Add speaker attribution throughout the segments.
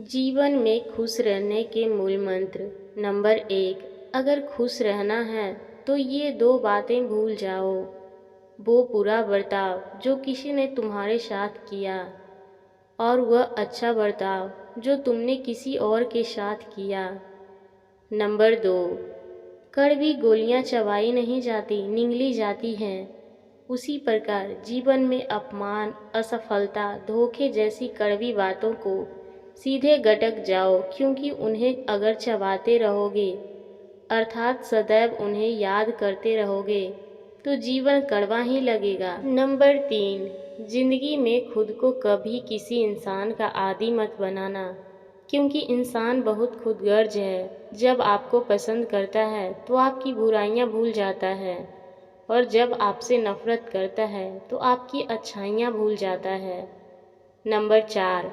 Speaker 1: जीवन में खुश रहने के मूल मंत्र। नंबर 1, अगर खुश रहना है तो ये 2 बातें भूल जाओ। वो बुरा बर्ताव जो किसी ने तुम्हारे साथ किया और वह अच्छा बर्ताव जो तुमने किसी और के साथ किया। नंबर 2, कड़वी गोलियां चबाई नहीं जाती, निगली जाती हैं। उसी प्रकार जीवन में अपमान, असफलता, धोखे जैसी कड़वी बातों को सीधे गटक जाओ, क्योंकि उन्हें अगर चबाते रहोगे अर्थात सदैव उन्हें याद करते रहोगे तो जीवन कड़वा ही लगेगा। नंबर 3, जिंदगी में खुद को कभी किसी इंसान का आदी मत बनाना, क्योंकि इंसान बहुत खुदगर्ज है। जब आपको पसंद करता है तो आपकी बुराइयां भूल जाता है, और जब आपसे नफरत करता है तो आपकी अच्छाइयाँ भूल जाता है। नंबर 4,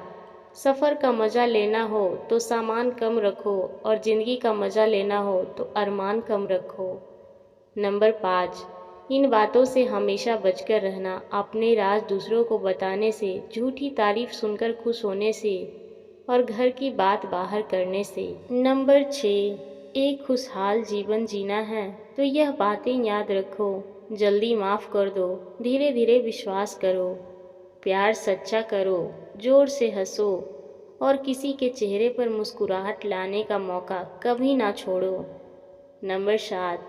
Speaker 1: सफ़र का मज़ा लेना हो तो सामान कम रखो, और ज़िंदगी का मज़ा लेना हो तो अरमान कम रखो। नंबर 5, इन बातों से हमेशा बचकर रहना, अपने राज दूसरों को बताने से, झूठी तारीफ सुनकर खुश होने से और घर की बात बाहर करने से। नंबर 6, एक खुशहाल जीवन जीना है तो यह बातें याद रखो। जल्दी माफ़ कर दो, धीरे धीरे विश्वास करो, प्यार सच्चा करो, जोर से हंसो, और किसी के चेहरे पर मुस्कुराहट लाने का मौका कभी ना छोड़ो। नंबर 7,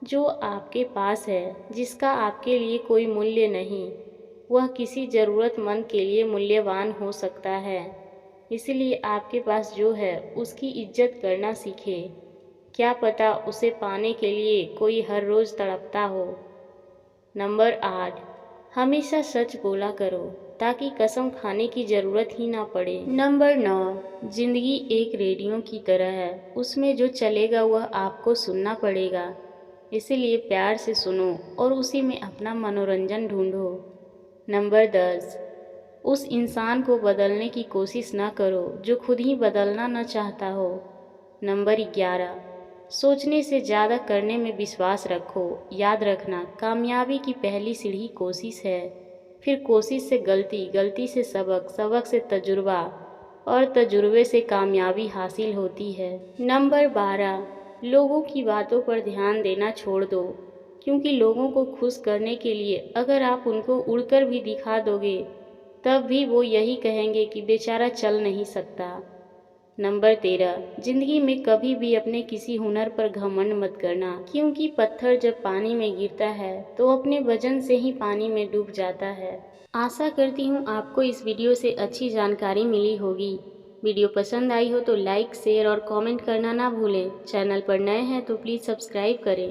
Speaker 1: जो आपके पास है, जिसका आपके लिए कोई मूल्य नहीं, वह किसी ज़रूरतमंद के लिए मूल्यवान हो सकता है। इसलिए आपके पास जो है उसकी इज्जत करना सीखें। क्या पता उसे पाने के लिए कोई हर रोज़ तड़पता हो। नंबर 8, हमेशा सच बोला करो ताकि कसम खाने की ज़रूरत ही ना पड़े। नंबर 9, जिंदगी एक रेडियो की तरह है, उसमें जो चलेगा वह आपको सुनना पड़ेगा। इसलिए प्यार से सुनो और उसी में अपना मनोरंजन ढूंढो। नंबर 10, उस इंसान को बदलने की कोशिश ना करो जो खुद ही बदलना न चाहता हो। नंबर 11, सोचने से ज़्यादा करने में विश्वास रखो। याद रखना, कामयाबी की पहली सीढ़ी कोशिश है, फिर कोशिश से गलती, गलती से सबक, सबक से तजुर्बा, और तजुर्बे से कामयाबी हासिल होती है। नंबर 12, लोगों की बातों पर ध्यान देना छोड़ दो, क्योंकि लोगों को खुश करने के लिए अगर आप उनको उड़कर भी दिखा दोगे तब भी वो यही कहेंगे कि बेचारा चल नहीं सकता। नंबर 13, जिंदगी में कभी भी अपने किसी हुनर पर घमंड मत करना, क्योंकि पत्थर जब पानी में गिरता है तो अपने वजन से ही पानी में डूब जाता है। आशा करती हूँ आपको इस वीडियो से अच्छी जानकारी मिली होगी। वीडियो पसंद आई हो तो लाइक, शेयर और कमेंट करना ना भूलें। चैनल पर नए हैं तो प्लीज़ सब्सक्राइब करें।